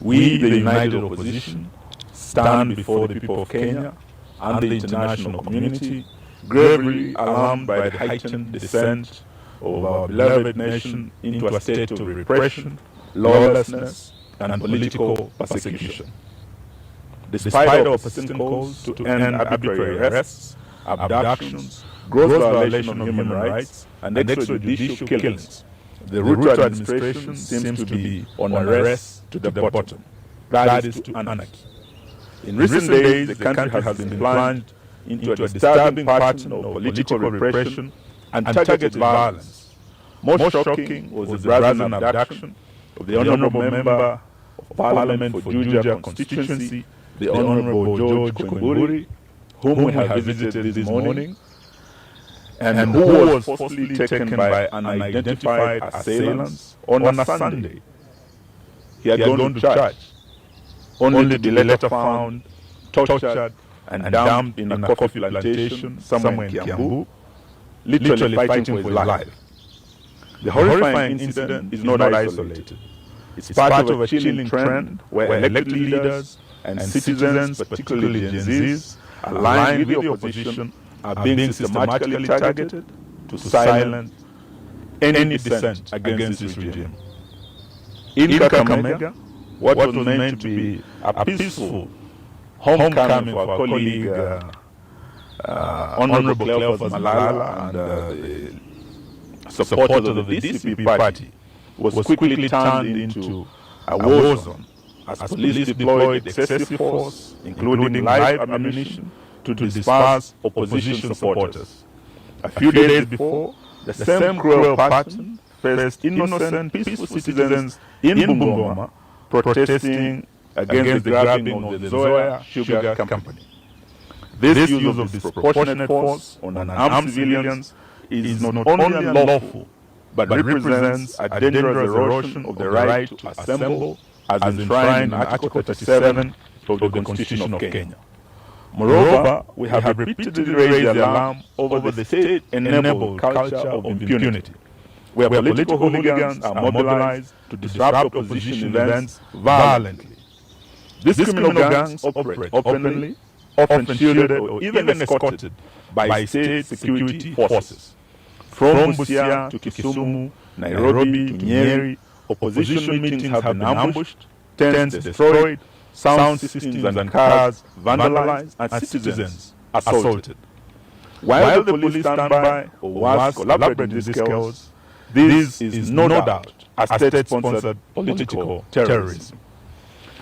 We, the united opposition, stand before the people of Kenya and the international community, gravely alarmed by the heightened descent of our beloved nation into a state of repression, lawlessness, and political persecution. Despite our persistent calls to end arbitrary arrests, abductions, gross violation of human rights, and extrajudicial killings, the Ruto administration seems to be on a race to the bottom. That is to anarchy. In recent days, the country has been plunged into a disturbing pattern of political repression and targeted violence. Most shocking was the brazen abduction of the Honourable Member of Parliament for Juja constituency, the Honourable George Koimburi, whom we have visited this morning, and who was forcibly taken by unidentified assailants on a Sunday. He had gone to church, only to be later found, tortured, and dumped in a coffee plantation somewhere in Kiambu, literally fighting for his life. The horrifying incident is not isolated. It's part of a chilling trend where elected leaders and citizens, particularly Gen Zs, aligned with the opposition, are being systematically targeted to silence any dissent against this regime. In Kakamega, what was meant to be a peaceful homecoming for our colleague Honorable Cleophas Malala and the supporters of the DCP party was quickly turned into a war zone as police deployed excessive force, including live ammunition, to disperse opposition supporters. A few days before, the same cruel pattern faced innocent, peaceful citizens in Bungoma protesting against the grabbing of the Zoya Sugar Company. This use of disproportionate force on unarmed civilians is not only unlawful, but represents a dangerous erosion of the right to assemble as enshrined in Article 37 of the Constitution of Kenya. Moreover, we have repeatedly raised the alarm over the state-enabled culture of impunity, where political hooligans are mobilized to disrupt opposition events violently. These criminal gangs operate openly, often shielded or even escorted by state security forces. From Busia to Kisumu, Nairobi to Nyeri, opposition meetings have been ambushed, tents destroyed, sound systems and cars vandalized, and citizens assaulted. While the police stand by or was collaborating with these chaos, this is no doubt a state-sponsored political terrorism.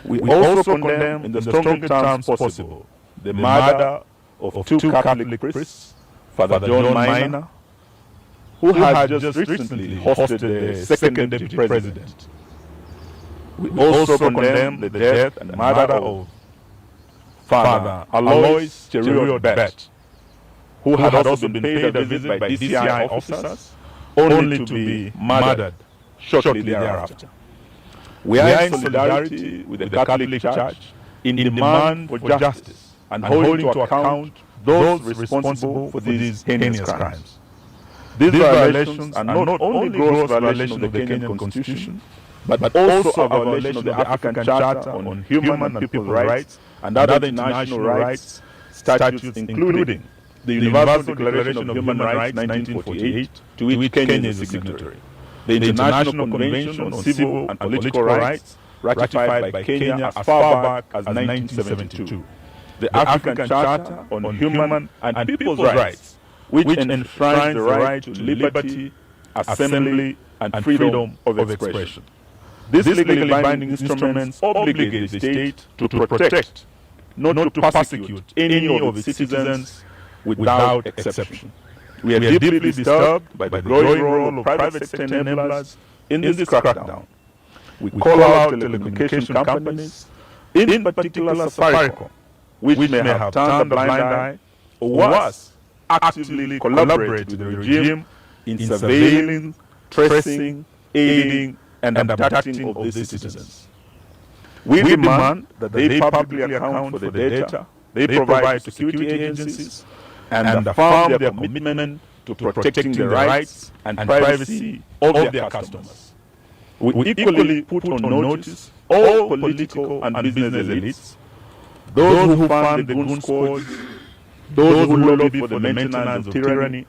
We also condemn in the strongest terms possible the murder of two Catholic priests, Father John Maina, who had just recently hosted the second deputy president. We also condemn the death and murder of Father Alois Cheruiyot, who had also been paid a visit by DCI officers, only to be murdered shortly thereafter. We are in solidarity with the Catholic Church in demand for justice and holding to account those responsible for these heinous crimes. These violations are not only gross violations of the Kenyan Constitution, but also a violation of the African Charter on Human and People's Rights and other international rights statutes, including the Universal Declaration of Human Rights 1948, to which Kenya is a signatory, the International Convention on Civil and Political Rights, ratified by Kenya as far back as 1972, the African Charter on Human and People's Rights, which enshrines the right to liberty, assembly, and freedom of expression. These legally binding instruments obligate the state to protect, not to persecute any of its citizens without exception. We are deeply disturbed by the growing role of private sector enablers in this crackdown. We call out telecommunication companies, in particular Safaricom, which may have turned a blind eye, or worse, actively collaborate with the regime in surveilling, tracing, aiding, and abducting of these citizens. We demand that they publicly account for the data they provide to security agencies and affirm their commitment to protecting the rights and privacy of their customers. We equally put on notice all political and business elites, those who fund the goon squads, those who lobby for the maintenance of tyranny,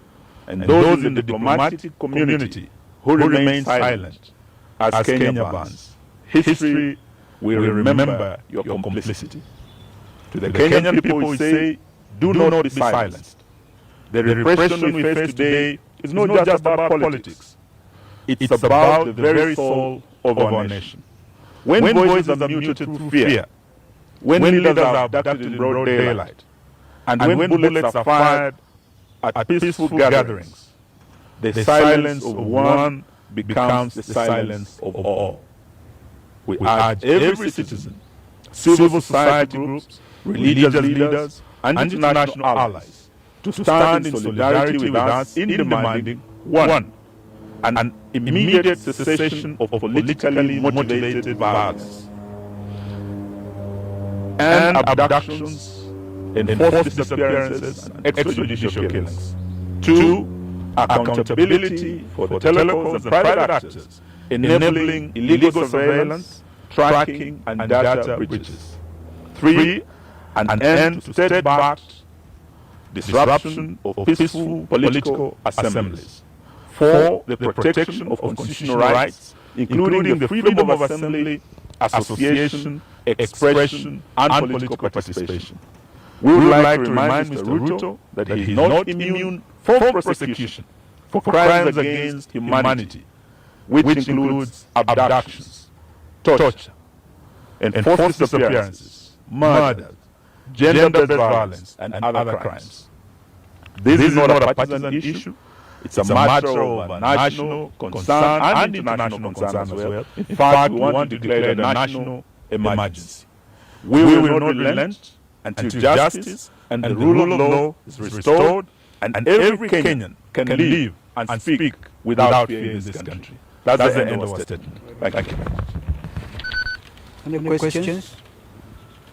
and those in the diplomatic community who remain silent as Kenya burns. History will remember your complicity. To the Kenyan people we say, do not be silenced. The repression we face today is not just about politics. It's about the very soul of our nation. When voices are muted through fear, when leaders are abducted in broad daylight, and when bullets are fired at peaceful gatherings, the silence of one becomes the silence of all. We urge every citizen, civil society groups, religious leaders, and international allies to stand in solidarity with us in demanding, one, an immediate cessation of politically motivated violence and abductions, enforced disappearances, and extrajudicial killings. Two, accountability for the telecoms and private actors enabling illegal surveillance, tracking, and data breaches. Three, an end to state-backed disruption of peaceful political assemblies. Four, the protection of constitutional rights, including the freedom of assembly, association, expression, and political participation. We would like to remind Mr. Ruto that he is not immune from prosecution for crimes against humanity, which includes abductions, torture, enforced disappearances, murders, gender-based violence, and other crimes. This is not a partisan issue. It's a matter of national concern and international concern as well. In fact, we want to declare a national emergency. We will not relent until justice and the rule of law is restored and every Kenyan can live and speak without fear in this country. That's the end of our statement. Thank you. Any questions?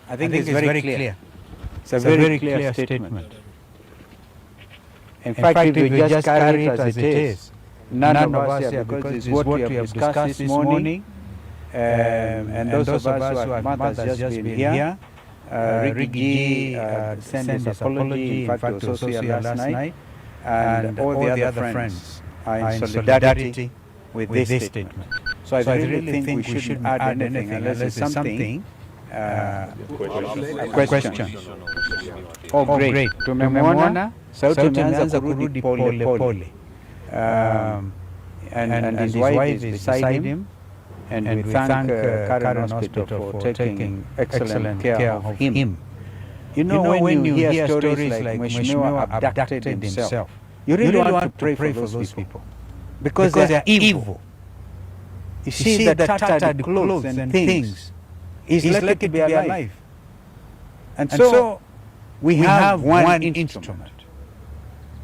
I think it's very clear. It's a very clear statement. In fact, if we just carry it as it is, none of us here, because it's what we have discussed this morning, and those of us who have mothers just been here, Ricky sent his apology, in fact, to also here last night, and all the other friends are in solidarity with this statement. So I really think we shouldn't add anything unless it's something, a question. Oh, great. Tumemwona, sauti imeanza kurudi pole pole. And his wife is beside him. And we thank Karen Hospital for taking excellent care of him. You know, when you hear stories like Mheshimiwa abducted himself, you really want to pray for those people. Because they are evil. You see the tattered clothes and things. He's lucky to be alive. And so we have one instrument.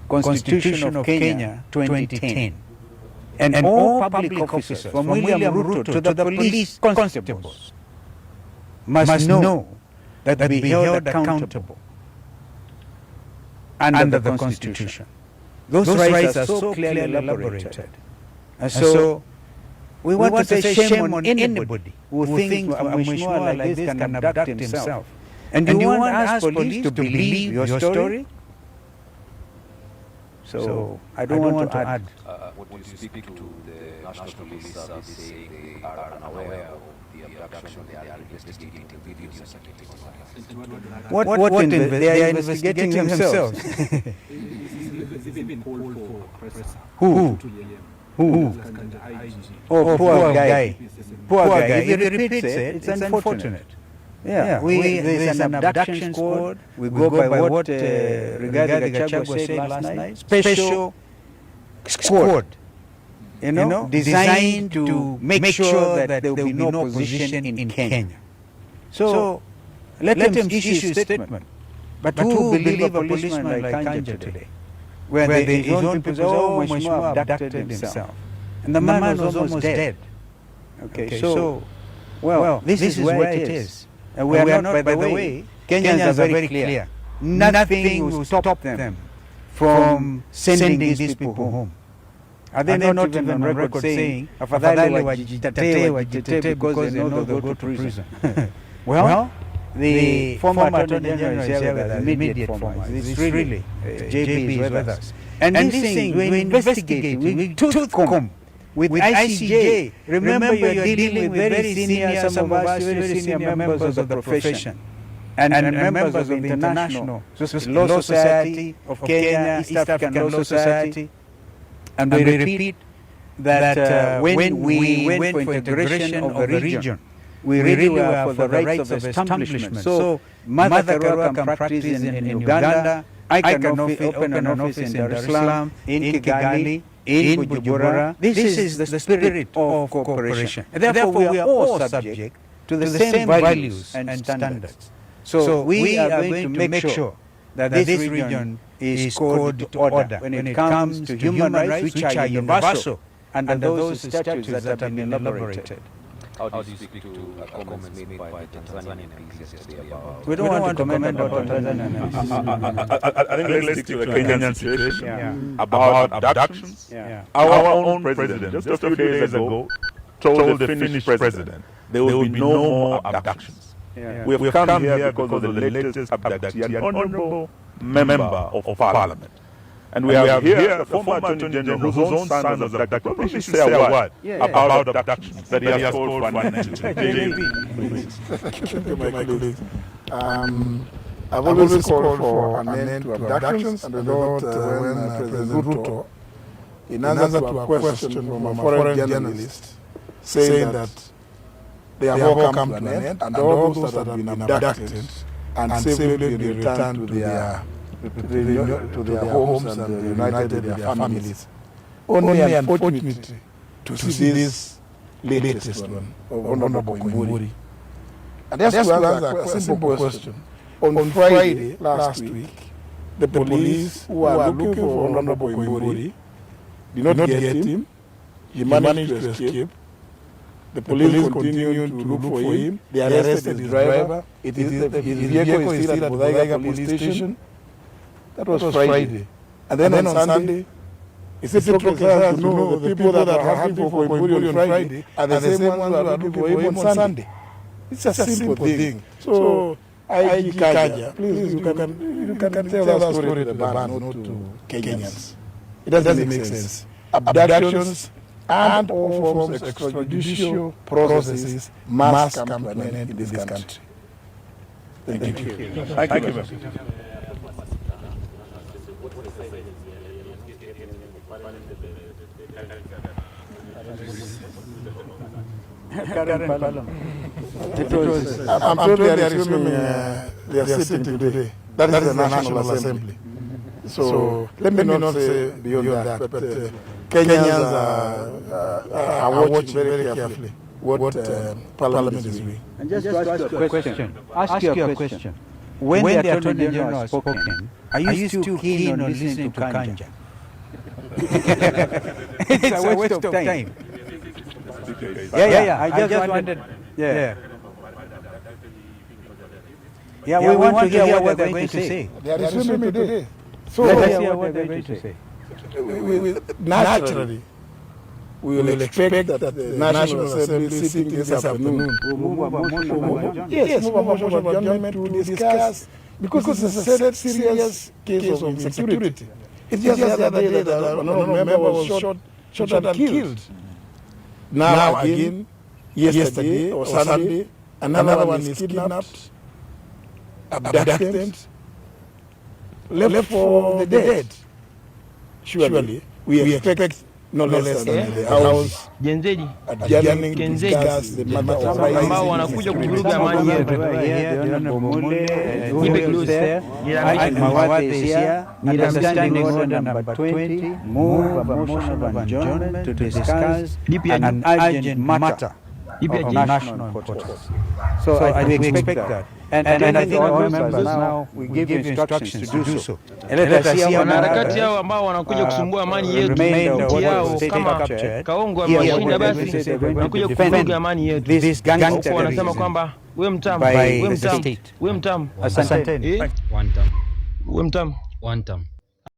Constitution of Kenya 2010. And all public officers, from William Ruto to the police constables, must know that they be held accountable under the Constitution. Those rights are so clearly elaborated. And so we want to say shame on anybody who thinks a Mheshimiwa like this can abduct himself. And you want us police to believe your story? So I don't want to add. What do you speak to the National Police Service saying they are unaware of the abduction, they are investigating the videos circulating online? They are investigating themselves. Who? Oh, poor guy. Poor guy. If he repeats it, it's unfortunate. Yeah, there's an abduction squad. We go by what Rigathi Gachagua said last night. Special squad, designed to make sure that there will be no opposition in Kenya. So let him issue a statement. But who will believe a policeman like Kanja today? Where his own people say, oh, Mheshimiwa abducted himself. And the man was almost dead. Okay, so, well, this is where it is. And we are not, by the way, Kenyans are very clear. Nothing will stop them from sending these people home. Are they not even on record saying, afadhali wajitetee because they know they'll go to prison? Well, the former Attorney General is here with us, immediate former. It's really, JB is with us. And this thing, we're investigating, we tooth comb with ICJ. Remember, you're dealing with very senior, some of us very senior members of the profession. And members of the International Law Society of Kenya, East African Law Society. And we repeat that when we went for integration of the region, we really were for the rights of establishment. So Mother Karua can practice in Uganda, I can open an office in Dar es Salaam, in Kigali, in Bujumbura. This is the spirit of cooperation. And therefore we are all subject to the same values and standards. So we are going to make sure that this region is called to order when it comes to human rights, which are universal under those statutes that have been elaborated. How do you speak to comments made by the Tanzanian MPs yesterday about... We don't want to comment about Tanzanian MPs. I think let's stick to the Kenyan situation about abductions. Our own president, just a few days ago, told the Finnish president there will be no more abductions. We have come here because of the latest abductee, an honorable member of parliament. And we have here a former Attorney General whose own son was abducted. Probably should say a word about abductions that he has called for an end to. Thank you, my colleagues. I've always called for an end to abductions, and I thought when President Ruto, in answer to a question from a foreign journalist, saying that they have all come to an end, and all those that have been abducted and safely been returned to their homes and reunited their families. Only unfortunately to see this latest one of Honorable Koimburi. And just to answer a simple question, on Friday last week, the police who are looking for Honorable Koimburi did not get him. He managed to escape. The police continued to look for him. They arrested his driver. His vehicle is still at Budaiga police station. That was Friday. And then on Sunday, it's a to know the people that are hunting for Koimburi on Friday are the same ones who are looking for him on Sunday. It's a simple thing. So, IG Kaja, please, you can tell that story to the band, not to Kenyans. It doesn't make sense. Abductions and all forms of extrajudicial processes must come to an end in this country. Thank you. Thank you. I'm told they are resuming their sitting today. That is the National Assembly. So let me not say beyond that, but Kenyans are watching very carefully what Parliament is doing. And just to ask you a question. When the Attorney General has spoken, are you still keen on listening to Kanja? It's a waste of time. I just wanted... we want to hear what they're going to say. They are resuming today. So let us hear what they're going to say. Naturally, we will expect that the National Assembly sitting this afternoon will move a motion of adjournment to discuss, because it's a serious case of insecurity. It's just the other day that another member was shot and killed. Now again, yesterday or Sunday, another one is kidnapped, abducted, left for the dead. Surely, we expect no less than the House adjourning to discuss the matter of ambao wanakuja kuvuruga amani yetu. Understanding order number 20, move a motion of adjournment to discuss an urgent matter of national importance. So we expect that. And I think all members now, we give you instructions to do so. Wanaharakati hao ambao wanakuja kusumbua amani yetu yao kama Kaongo ameshinda, basi wanakuja kuvuruga amani yetu. Huko wanasema kwamba we mtamu, we mtamu, we mtamu. Asante. One term.